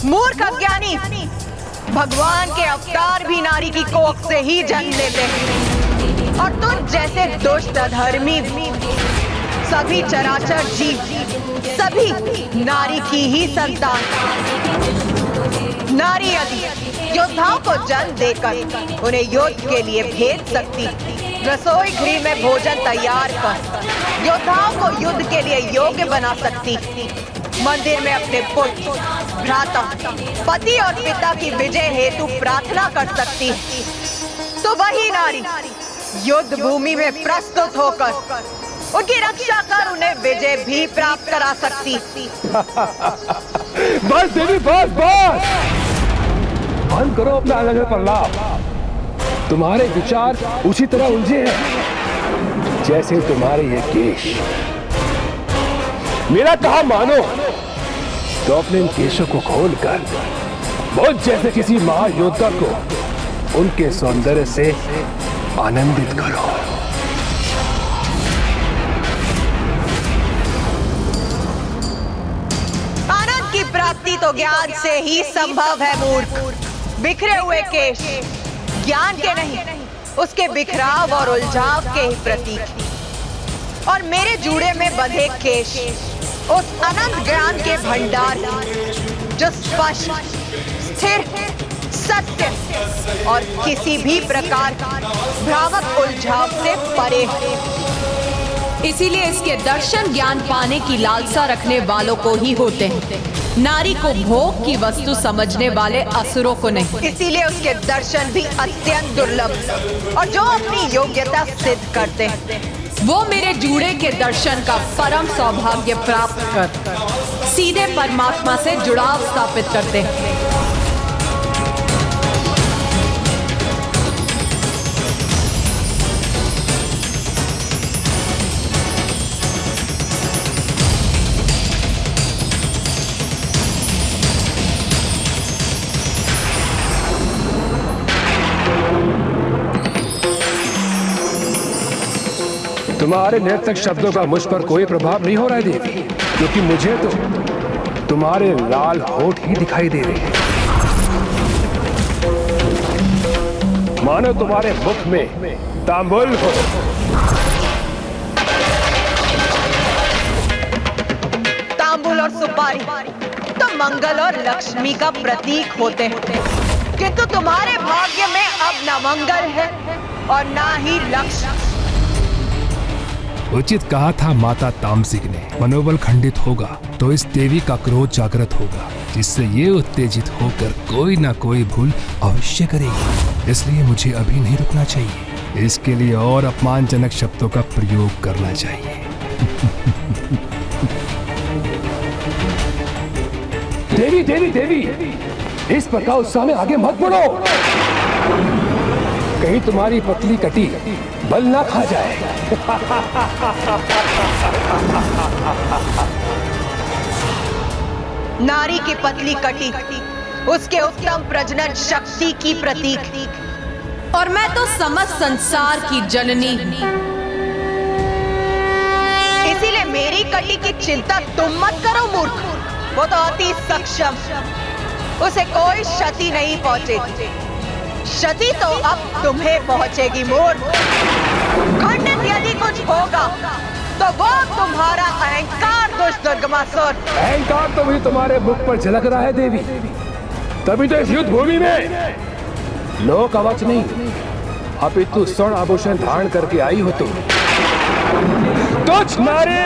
मूर्ख अज्ञानी, भगवान के अवतार भी नारी की कोख से ही जन्म लेते हैं, और तुम जैसे दुष्ट अधर्मी सभी चराचर जीव सभी नारी की ही संतान। नारी यदि योद्धाओं को जन्म देकर उन्हें युद्ध के लिए भेज सकती, रसोई गृह में भोजन तैयार कर योद्धाओं को युद्ध के लिए योग्य बना सकती, मंदिर में अपने पुत्र, भ्राता, पति और पिता की विजय हेतु प्रार्थना कर सकती, तो वही नारी युद्ध भूमि में प्रस्तुत होकर उनकी रक्षा कर उन्हें विजय भी प्राप्त करा सकती। बस देवी, बस बस बंद करो अपना अलग प्रलाप। तुम्हारे विचार उसी तरह उलझे हैं जैसे तुम्हारे ये केश। मेरा कहा मानो तो अपने इन केशों को खोलकर बहुत जैसे किसी महायोद्धा को उनके सौंदर्य से आनंदित करो। आनंद की प्राप्ति तो ज्ञान से ही संभव है मूर्ख। बिखरे हुए केश ज्ञान के नहीं, उसके बिखराव और उलझाव के ही प्रतीक, और मेरे जूड़े में बंधे केश उस अनंत ज्ञान के भंडार की, जो स्पष्ट, स्थिर, सत्य और किसी भी प्रकार भ्रामक उलझाव से परे है। इसीलिए इसके दर्शन ज्ञान पाने की लालसा रखने वालों को ही होते हैं, नारी को भोग की वस्तु समझने वाले असुरों को नहीं। इसीलिए उसके दर्शन भी अत्यंत दुर्लभ, और जो अपनी योग्यता सिद्ध करते हैं वो मेरे जूड़े के दर्शन का परम सौभाग्य प्राप्त कर सीधे परमात्मा से जुड़ाव स्थापित करते हैं। तुम्हारे निरर्थक शब्दों का मुझ पर कोई प्रभाव नहीं हो रहा है देवी, क्योंकि मुझे तो तुम्हारे लाल होठ ही दिखाई दे रहे हैं। मानो तुम्हारे मुख में तांबुल हो। तांबुल और सुपारी तो मंगल और लक्ष्मी का प्रतीक होते हैं, किंतु तुम्हारे भाग्य में अब न मंगल है और ना ही लक्ष्मी। उचित कहा था माता तामसिक ने, मनोबल खंडित होगा तो इस देवी का क्रोध जागृत होगा, जिससे ये उत्तेजित होकर कोई ना कोई भूल अवश्य करेगी। इसलिए मुझे अभी नहीं रुकना चाहिए, इसके लिए और अपमानजनक शब्दों का प्रयोग करना चाहिए। देवी देवी देवी, इस प्रकार उत्साह में आगे मत बढ़ो, कहीं तुम्हारी पतली कटी बल ना खा जाए। नारी की पतली कटी उसके उत्तम प्रजनन शक्ति की प्रतीक, और मैं तो समस्त संसार की जननी। इसीलिए मेरी कटी की चिंता तुम मत करो मूर्ख, वो तो अति सक्षम, उसे कोई क्षति नहीं पहुंचेगी। क्षति तो अब तुम्हें पहुंचेगी मूर्ख। खंडित यदि कुछ होगा तो वो तुम्हारा अहंकार दुष्ट दुर्गमासुर। अहंकार तो भी तुम्हारे मुख पर झलक रहा है देवी, तभी तो इस युद्ध भूमि में लोक कवच नहीं अपितु स्वर्ण आभूषण धारण करके आई हो तुम। तुझ नारी